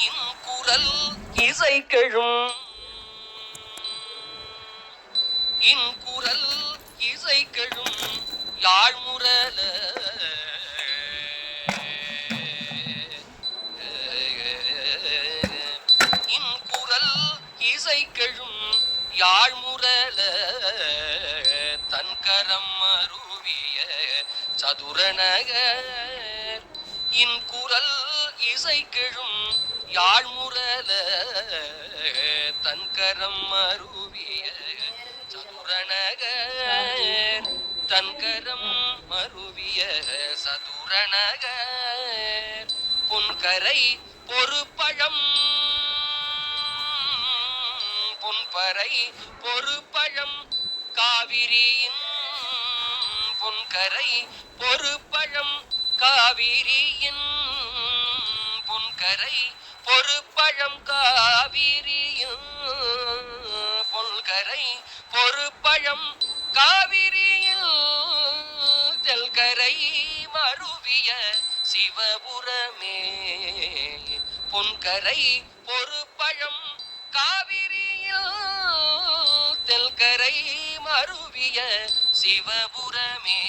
இன்குரல் இசைக்கெழும் இன்குரல் இசைக்கெழும் யாழ்முரல இன்குரல் இசைக்கெழும் யாழ்முரல தன்கரம் அருவிய சதுரநகர் இன்குரல் இசைக்கெழும் யாழ்முரல தன்கரம் அருவிய சதுரநகர் தன்கரம் அருவிய சதுரநகர் பொன்கரை பொறுப்பழம் பொன்பறை பொறுப்பழம் காவிரியின் பொன்கரை பொறுப்பழம் காவிரியின் பொன்கரை பொறுப்பழம் காவிரியின் பொன்கரை பொறுப்பழம் காவிரியில் தெல்கரை மருவிய சிவபுரமே பொன்கரை பொறுப்பழம் காவிரியில் தெல்கரை மருவிய சிவபுரமே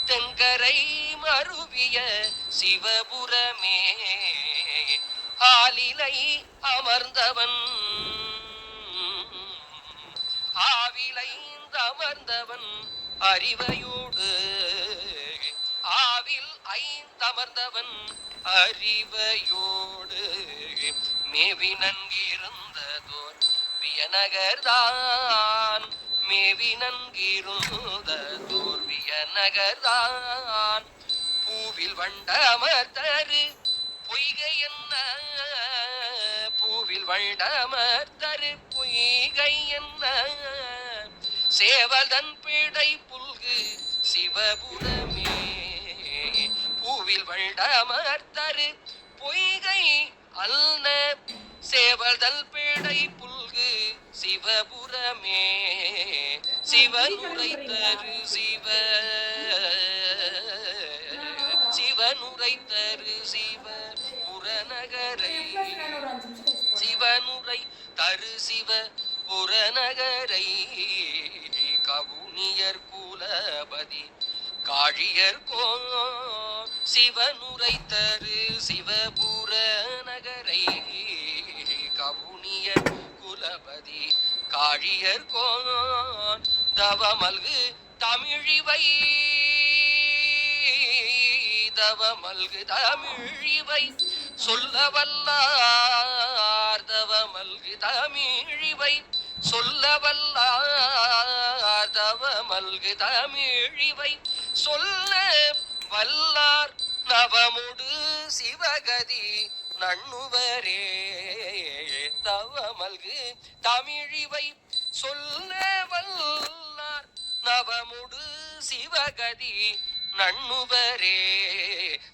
தென்கரை மருவிய சிவபுரமே ஆலிலை அமர்ந்தவன் ஆவிலைந்து அமர்ந்தவன் அறிவையோடு ஆவில் ஐந்தமர்ந்தவன் அறிவையோடு மேவி நன்கிருந்ததோர் வியநகர்தான் மேவி நன்கிருந்ததோர் வியநகர்தான் பூவில் வண்டமர்தரு பொய்கை என்ன பூவில் வண்டமர்தரு பொய்கை என்ன சேவதன் பிடை புல்கு சிவபுரமே பூவில் வண்டமர்தரு பொய்கை அல்ல சேவதல் பிடை புல்கு சிவபுரமே சிவனுரை தரு சிவனுரை தரு சிவ புறநகரை சிவனுரை தரு சிவ புறநகரை கவுனியர் குலபதி காழியர் கோ சிவனுரை தரு சிவபுர நகரை கவுனியர் குலபதி காழியர் கோன் தவமல்கு தமிழிவை தவமல்கு தமிழிவை சொல்ல வல்லார் தவமல்கு தமிழிவை சொல்ல வல்லார் தவமல்கு தமிழிவை சொல்ல வல்லார் நவமுடு சிவகதி நண்ணுவரே தவமல்கு தமிழிவை சொல்ல வல்லார் நவமுடு சிவகதி நண்ணுவரே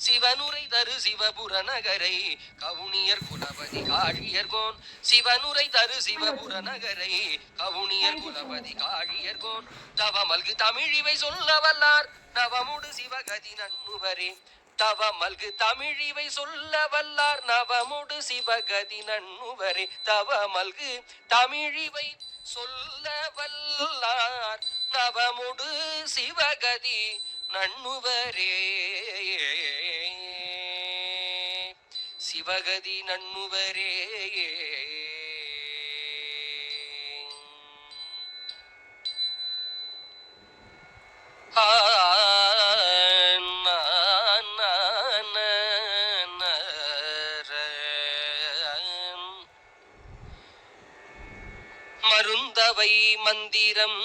சிவனுரை தரு சிவபுர நகரை கவுனியர் குலபதி காழியர்கோன் சிவனுரை தரு சிவபுர நகரை கவுனியர் குலபதி காழியர்கோன் தவமல்கு தமிழிவை சொல்ல வல்லார் நவமுடு சிவகதி நண்ணுவரே தவமல்கு தமிழிவை சொல்ல வல்லார் நவமுடு சிவகதி நண்ணுவரே தவமல்கு தமிழிவை சொல்ல வல்லார் நவமுடு சிவகதி நண்ணுவரே சிவகதி நண்ணுவரே மருந்தவை மந்திரம்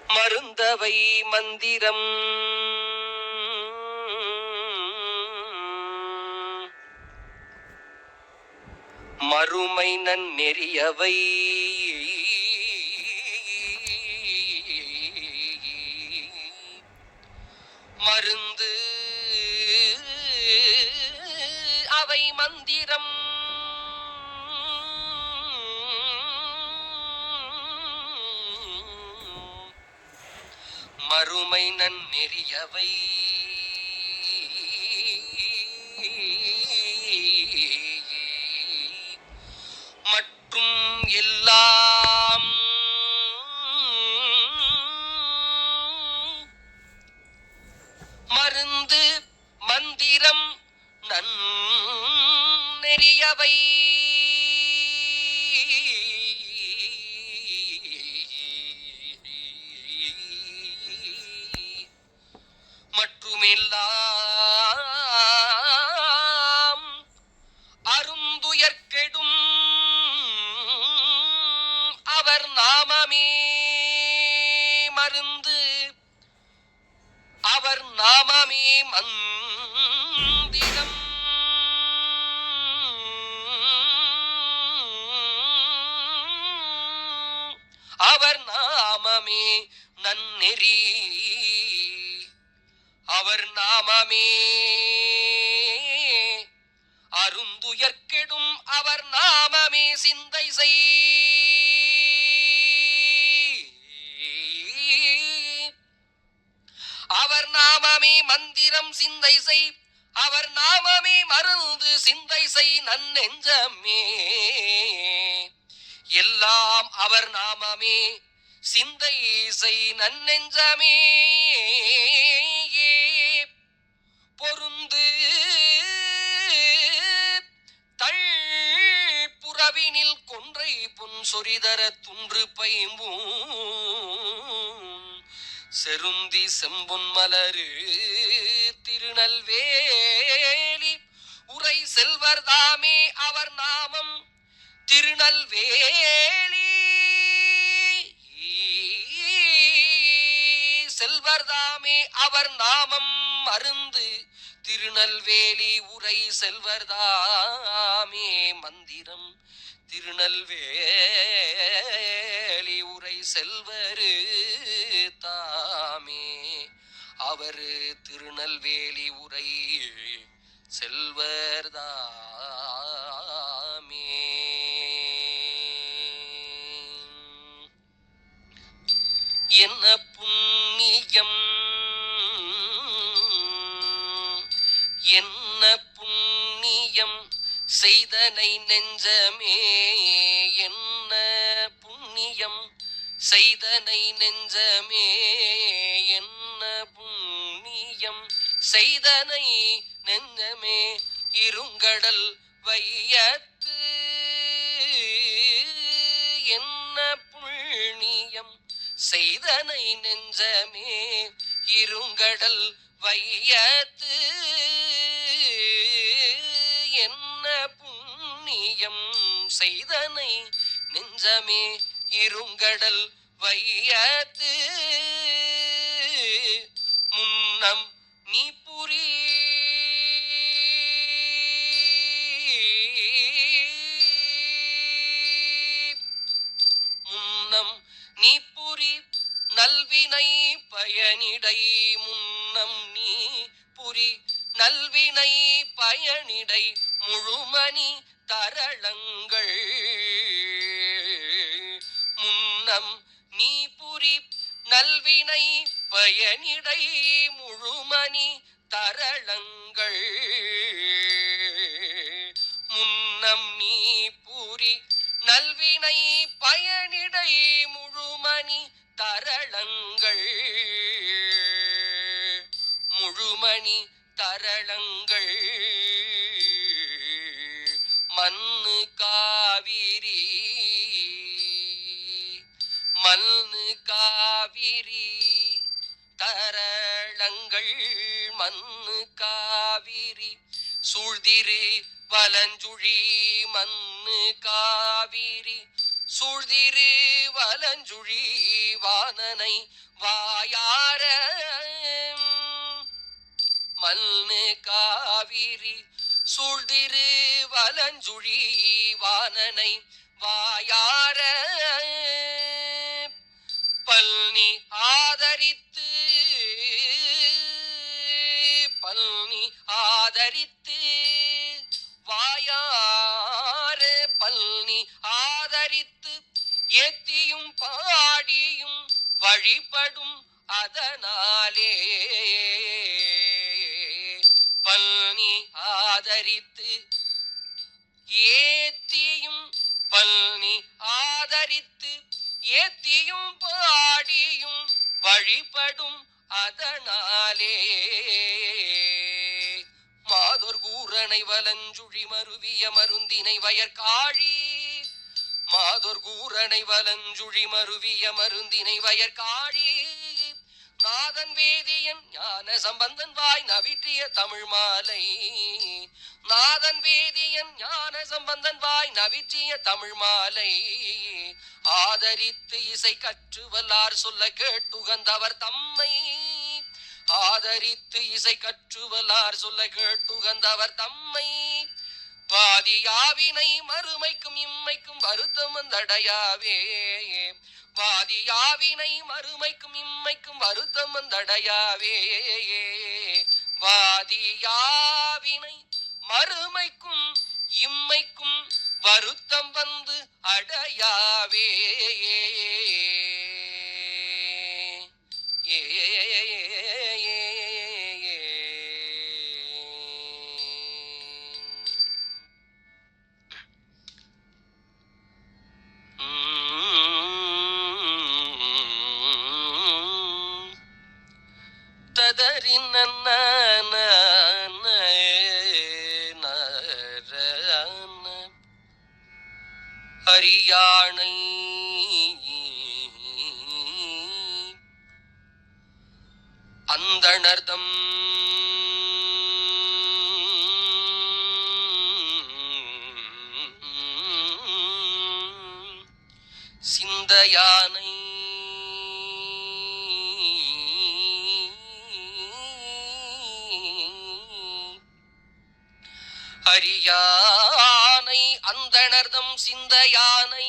மருந்தவை மந்திரம் மறுமை நன்னெறியவை மருந்து அவை மந்திரம் மறுமை நன்னெறியவை மற்றும் எல்லாம் மருந்து மந்திரம் நன்னெறியவை மற்றுமெல்லாம் அருந்துயர்கெடும் அவர் நாமமே மருந்து அவர் நாமமே மந்திரம் அவர் நாமமே நன்னெறி அவர் நாமமே அருந்துயர்கெடும் அவர் நாமமே சிந்தை செய் அவர் நாமமே மந்திரம் சிந்தை செய் அவர் நாமமே மருந்து சிந்தை செய் நன்னெஞ்சமே எல்லாம் அவர் நாமமே சிந்தை செய் நன்னெஞ்சமே பொருந்து தள்புறவினில் கொன்றை பொன் சொரிதர துன்று பைம்பூம் செருந்தி செம்பொன் மலரு திருநெல்வேலி உரை செல்வர் தாமே அவர் நாமம் திருநெல்வேலி செல்வர் தாமே அவர் நாமம் மருந்து திருநெல்வேலி உரை செல்வர் தாமே மந்திரம் திருநெல்வேலி உரை செல்வரு தாமே அவர் திருநெல்வேலி உரை செல்வர் தாமே என்ன புண்ணியம் என்ன புண்ணியம் செய்தனை நெஞ்சமே என்ன புண்ணியம் செய்தனை நெஞ்சமே என்ன புண்ணியம் செய்தனை நெஞ்சமே இருங்கடல் வையத்து என்ன புண்ணியம் செய்தனை நெஞ்சமே இருங்கடல் வையத்து என்ன புண்ணியம் செய்தனை நெஞ்சமே இருங்கடல் வையத்து முன்னம் நீ புரி முன்னம் நீ புரி நல்வினை பயனிடை முன்னம் நீ புரி நல்வினை பயனிடை முழுமணி தரளங்கள் முன்னம் நீ புரி நல்வினை பயனிடை முழுமணி தரளங்கள் முன்னம் நீ புரி நல்வினை பயனிடை முழுமணி தரளங்கள் முழுமணி தரளங்கள் மண்ணு காவிரி மண்ணு காவிரி தரளங்கள் மண்ணு காவிரி சூழ்திரு வலஞ்சுழி மண்ணு காவிரி சூழ்திரு வலஞ்சுழி வானனை வாயார மண்ணு காவிரி சூழ்திரு வலஞ்சுழி வானனை வாயார பல்னி ஆதரித்து பல்னி ஆதரித்து வாயார பல்னி ஆதரித்து ஏத்தியும் பாடியும் வழிபடும் அதனாலே பல்னி ஆதரித்து ஏத்தியும் பல்னி ஆதரித்து ஏத்தியும் பாடியும் வழிபடும் அதனாலே மாதொர் கூரனை வலஞ்சுழி மருவிய மருந்தினை வயற்காழி மாதொர் கூரனை வலஞ்சுழி மருவிய மருந்தினை வயற்காழி நாதன் வேதியன் ஞான சம்பந்தன் வாய் நவிற்றிய தமிழ் மாலை நாதன் வேதியன் ஞான சம்பந்தன் வாய் நவிற்றிய தமிழ் மாலை ஆதரித்து இசை கற்று வல்லார் சொல்ல கேட்டுகந்தவர் தம்மை ஆதரித்து இசை கற்று வல்லார் சொல்ல கேட்டுகந்தவர் தம்மை வாதியாவினை மறுமைக்கும் இம்மைக்கும் வருத்தம் வந்தடையாவே வாதியாவினை மறுமைக்கும் இம்மைக்கும் வருத்தம் வந்தடையாவே வாதியாவினை மறுமைக்கும் இம்மைக்கும் வருத்தம் வந்து அடையாவே ஹரியானை அந்தணர்தம் சிந்தையானை ஹரியானை அந்தணர்தம் சிந்தையானை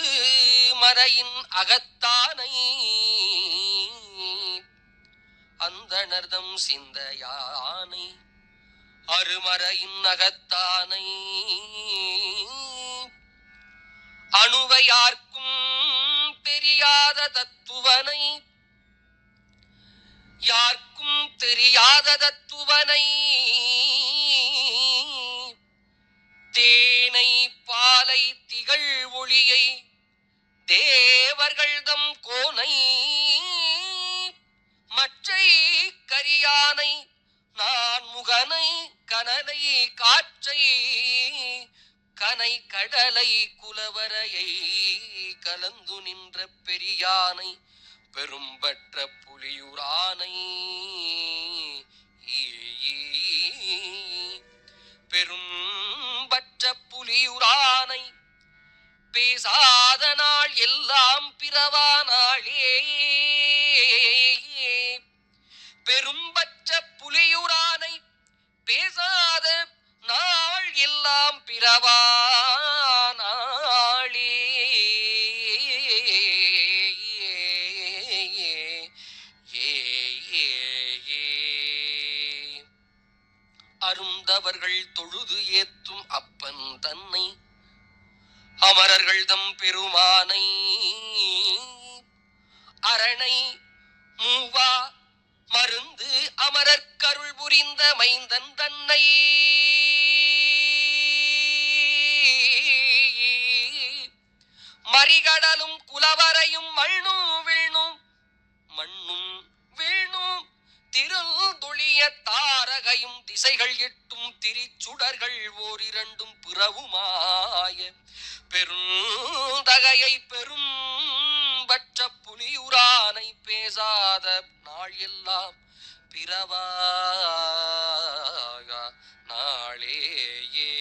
அருமறையின் அகத்தானை அந்தணர்தம் சிந்தையானை அருமறையின் அகத்தானை அணுவையார்க்கும் தெரியாத தத்துவனை யார்க்கும் தெரியாத தத்துவனை தேனை பாலை திகழ் ஒளியை தேவர்கள்தம் கோனை மற்றை கரியானை நான் முகனை கனலை காற்றை கனை கடலை குலவரையை கலந்து நின்ற பெரியானை பெரும்பற்ற புலியுரானை பெரும்பற்ற புலியுரானை பேசாத நாள் எல்லாம் பிறவானாளே பெரும்பற்ற புலியுரானை பேசாத நாள் எல்லாம் பிறவானாளே அருந்தவர்கள் தொழுது ஏத்தும் அப்பன் தன்னை அமரர்கள் தம் பெருமானை அரணை மூவா மருந்து அமரர்க்கருள் புரிந்த மைந்தன் தன்னை மறிகடலும் குலவரையும் மண்ணும் விண்ணும் திருந்தொழிய தாரகையும் திசைகள் எட்டும் திரிச்சுடர்கள் ஓரிரண்டும் பிறவுமாய பெருந்தகையை பெரும் பற்ற புலியுரானை பேசாத நாள் எல்லாம் பிறவா நாளேயே